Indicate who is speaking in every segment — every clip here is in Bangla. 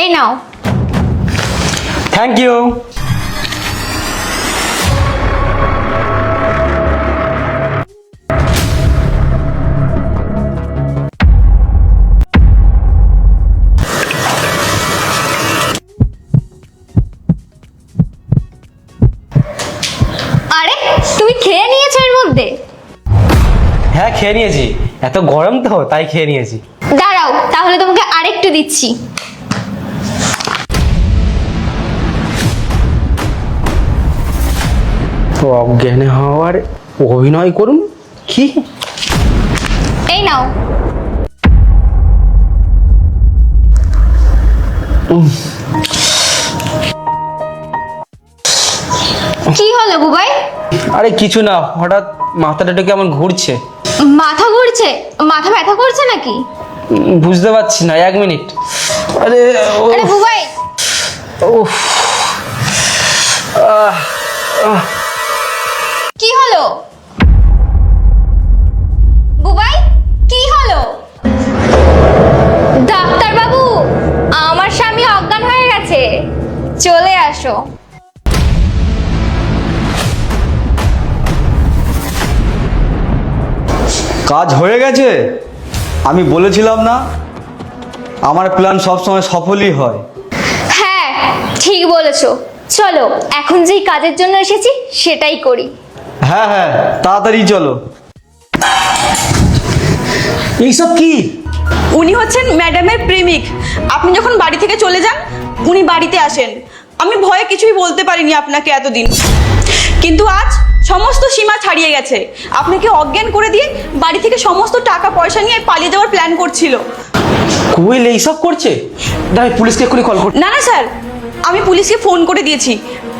Speaker 1: এই নাও।
Speaker 2: Thank you.
Speaker 1: আরে তুমি খেয়ে নিয়েছো এর মধ্যে?
Speaker 2: হ্যাঁ খেয়ে নিয়েছি, এত গরম তো তাই খেয়ে নিয়েছি।
Speaker 1: দাঁড়াও, তাহলে তোমাকে আরেকটু দিচ্ছি।
Speaker 2: অজ্ঞানে হওয়ার অভিনয় করুন কি?
Speaker 1: এই নাও। কি হলো বুবাই?
Speaker 2: আরে কিছু না, হঠাৎ মাথাটা কেমন ঘুরছে।
Speaker 1: মাথা ঘুরছে? মাথা ব্যথা করছে নাকি?
Speaker 2: বুঝতে পারছি না, 1 মিনিট। আরে
Speaker 1: আরে বুবাই,
Speaker 2: উফ,
Speaker 1: কি হলো? বুবাই কি হলো? ডাক্তার বাবু, আমার স্বামী অজ্ঞান হয়ে গেছে, চলে আসো।
Speaker 3: কাজ হয়ে গেছে? আমি বলেছিলাম না, আমার প্ল্যান সবসময় সফলই হয়।
Speaker 1: হ্যাঁ ঠিক বলেছো, চলো এখন যেই কাজের জন্য এসেছি সেটাই করি।
Speaker 3: হ্যাঁ হ্যাঁ, তাড়াতাড়ি চলো।
Speaker 2: এইসব কি?
Speaker 4: উনি হচ্ছেন ম্যাডামের প্রেমিক। আপনি যখন বাড়ি থেকে চলে যান উনি বাড়িতে আসেন। আমি ভয়ে কিছুই বলতে পারিনি আপনাকে এতদিন, কিন্তু আজ সমস্ত সীমা ছাড়িয়ে গেছে। আপনাকে অজ্ঞান করে দিয়ে বাড়ি থেকে সমস্ত টাকা পয়সা নিয়ে পালিয়ে যাওয়ার প্ল্যান করছিল।
Speaker 2: কোয়েল এইসব করছে? দাঁড়াই, পুলিশকে এক্ষুনি কল কর।
Speaker 4: না না স্যার, আমি পুলিশকে ফোন করে দিয়েছি।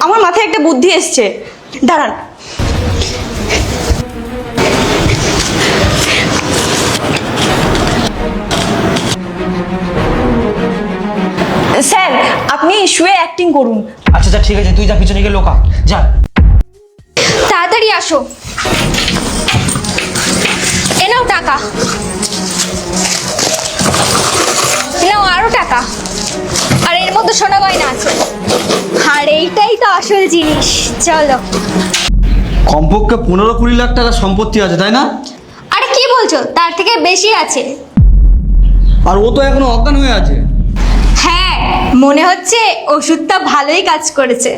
Speaker 4: আমার মাথায় একটা বুদ্ধি এসছে, দাঁড়ান। স্যার আপনি শুয়ে অ্যাক্টিং করুন।
Speaker 2: আচ্ছা আচ্ছা ঠিক আছে, তুই যা পিছনে গিয়ে লোকা যা।
Speaker 1: তাড়াতাড়ি আসো। এ নাও টাকা, এ নাও আরো টাকা, আর এর মধ্যে সোনা গয়না আছে। আর এইটাই তো আসল জিনিস, চলো।
Speaker 3: কমপক্ষে 15-20 লাখ টাকা সম্পত্তি আছে, তাই না?
Speaker 1: আরে কি বলছো, তার থেকে বেশি আছে।
Speaker 3: আর ও তো এখনো অজ্ঞান হয়ে আছে।
Speaker 1: হ্যাঁ, মনে হচ্ছে ওষুধটা ভালোই কাজ করেছে।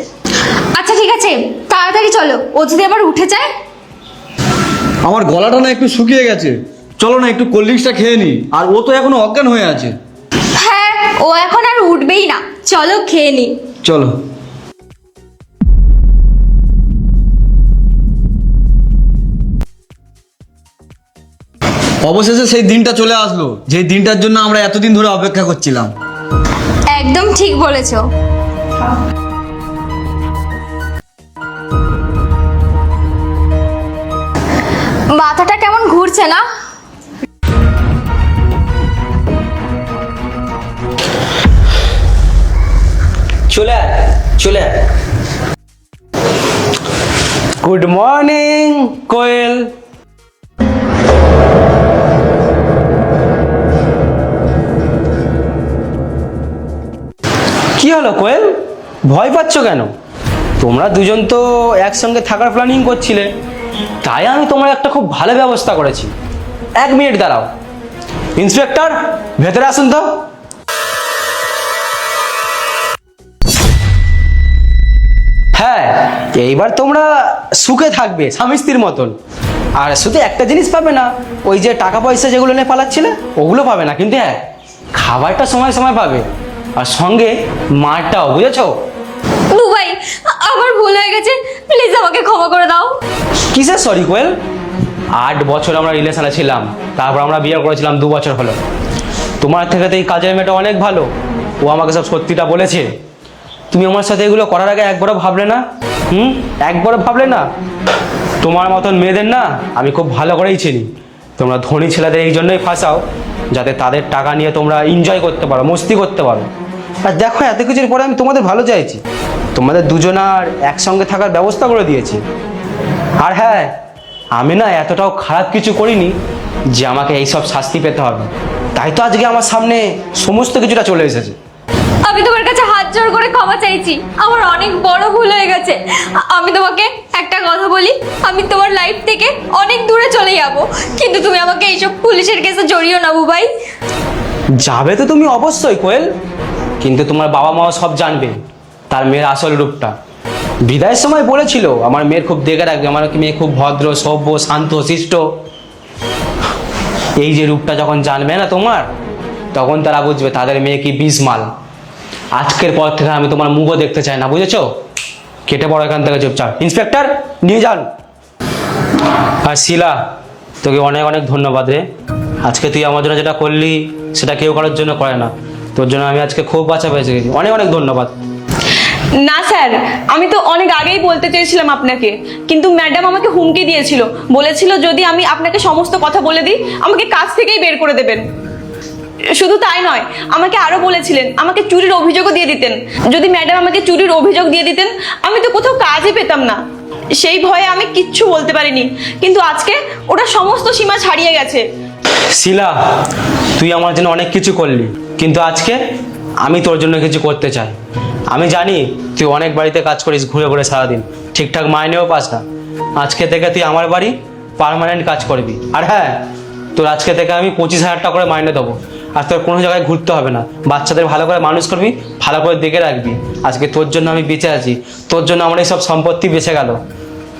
Speaker 1: আচ্ছা ঠিক আছে, তাড়াতাড়ি চলো, ও যদি আবার উঠে যায়।
Speaker 3: আমার গলাটা না একটু শুকিয়ে গেছে, চলো না একটু কোল্ড ড্রিঙ্কসটা খেয়ে নি। আর ও তো এখনো অজ্ঞান হয়ে আছে।
Speaker 1: হ্যাঁ, ও এখন আর উঠবেই না, চলো খেয়ে নি।
Speaker 3: চলো। অবশেষে সেই দিনটা চলে আসলো, যে দিনটার জন্য আমরা এতদিন ধরে অপেক্ষা করছিলাম।
Speaker 1: একদম ঠিক বলেছো। মাথাটা কেমন ঘুরছে না?
Speaker 2: চলে আয়, চলে আয়। গুড মর্নিং কোয়েল। কি হলো কোয়েল, ভয় পাচ্ছ কেন? তোমরা দুজন তো একসঙ্গে থাকার প্ল্যানিং করছিলে, তাই আমি তোমার একটা খুব ভালো ব্যবস্থা করেছি। 1 মিনিট দাঁড়াও। ইন্সপেক্টর, ভেতরে আসুন তো। হ্যাঁ, এইবার তোমরা সুখে থাকবে স্বামী স্ত্রীর মতন। আর শুধু একটা জিনিস পাবে না, ওই যে টাকা পয়সা যেগুলো নিয়ে পালাচ্ছিলে ওগুলো পাবে না, কিন্তু হ্যাঁ খাবারটা সময় সময় পাবে, আর সঙ্গে মারটাও, বুঝেছো?
Speaker 1: দুবাই, আমার ভুল হয়ে গেছে, প্লিজ আমাকে ক্ষমা করে দাও।
Speaker 2: কিসের সরি কোয়েল? 8 বছর আমরা রিলেশনে ছিলাম, তারপর আমরা বিয়ে করেছিলাম 2 বছর হলো। তোমার থেকে তো এই কাজের মেয়েটা অনেক ভালো, ও আমাকে সব সত্যিটা বলেছে। তুমি আমার সাথে এগুলো করার আগে একবারও ভাবলে না? একবারও ভাবলে না? তোমার মতন মেয়েদের না আমি খুব ভালো করেই চিনি। তোমরা ধনী ছেলেদের এই জন্যই ফাঁসাও, যাতে তাদের টাকা নিয়ে তোমরা এনজয় করতে পারো, মস্তি করতে পারো। আর দেখো, এত কিছুর পরে আমি তোমাদের ভালো চাইছি, তোমাদের দুজনার একসঙ্গে থাকার ব্যবস্থা করে দিয়েছি। আর হ্যাঁ, আমি না এতটাও খারাপ কিছু করিনি যে আমাকে এইসব শাস্তি পেতে হবে। তাই তো আজকে আমার সামনে সমস্ত কিছুটা চলে এসেছে।
Speaker 1: আমি তোমার কাছে হাত জোড় করে ক্ষমা চাইছি, আমার অনেক বড় ভুল হয়ে গেছে। আমি তোমাকে একটা কথা বলি, আমি তোমার লাইফ থেকে অনেক দূরে চলে যাব, কিন্তু তুমি আমাকে এইসব পুলিশের কেসে জড়িও না বুবাই।
Speaker 2: যাবে তো তুমি অবশ্যই কোয়েল, কিন্তু তোমার বাবা মাও সব জানবে তার মেয়ের আসল রূপটা। বিদায়ের সময় বলেছিল আমার মেয়ের খুব দেখে রাখবে, আমার মেয়ে খুব ভদ্র, সভ্য, শান্ত, শিষ্ট। এই যে রূপটা যখন জানবে না তোমার, তখন তারা বুঝবে তাদের মেয়ে কি বিষ-মাল। আজকের পর থেকে আমি তোমার মুখও দেখতে চাই না, বুঝেছো? কেটে পড়ো এখান থেকে চুপচাপ। ইন্সপেক্টর, নিয়ে যান। আর শিলা, তোকে অনেক অনেক ধন্যবাদ রে। আজকে তুই আমার জন্য যেটা করলি সেটা কেউ কারোর জন্য করে না। তোর জন্য আমি আজকে খুব বাঁচা পেয়েছি, অনেক অনেক ধন্যবাদ।
Speaker 4: না স্যার, আমি তো অনেক আগেই বলতে চেয়েছিলাম আপনাকে, কিন্তু ম্যাডাম আমাকে হুমকি দিয়েছিল, বলেছিল যদি আমি আপনাকে সমস্ত কথা বলে দিই আমাকে কাজ থেকেই বের করে দেবেন। শুধু তাই নয়, আমাকে আরো বলেছিলেন আমাকে চুরির অভিযোগও দিয়ে দিতেন। যদি ম্যাডাম আমাকে চুরির অভিযোগ দিয়ে দিতেন আমি তো কোথাও কাজই পেতাম না। সেই ভয়ে আমি কিচ্ছু বলতে পারিনি, কিন্তু আজকে ওটা সমস্ত সীমা ছাড়িয়ে গেছে।
Speaker 2: শিলা, তুই আমার জন্য অনেক কিছু করলি, কিন্তু আজকে আমি তোর জন্য কিছু করতে চাই। আমি জানি তুই অনেক বাড়িতে কাজ করিস ঘুরে ঘুরে সারাদিন, ঠিকঠাক মাইনেও পাস না। আজকে থেকে তুই আমার বাড়ি পার্মানেন্ট কাজ করবি। আর হ্যাঁ, তোর আজকে থেকে আমি 25,000 টাকা করে মাইনে দেবো। আর তোর কোনো জায়গায় ঘুরতে হবে না, বাচ্চাদের ভালো করে মানুষ করবি, ভালো করে দেখে রাখবি। আজকে তোর জন্য আমি বেঁচে আছি, তোর জন্য আমার এই সব সম্পত্তি বেঁচে গেল।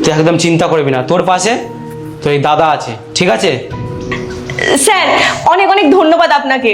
Speaker 2: তুই একদম চিন্তা করবি না, তোর পাশে তোর এই দাদা আছে, ঠিক আছে?
Speaker 4: স্যার, অনেক অনেক ধন্যবাদ আপনাকে।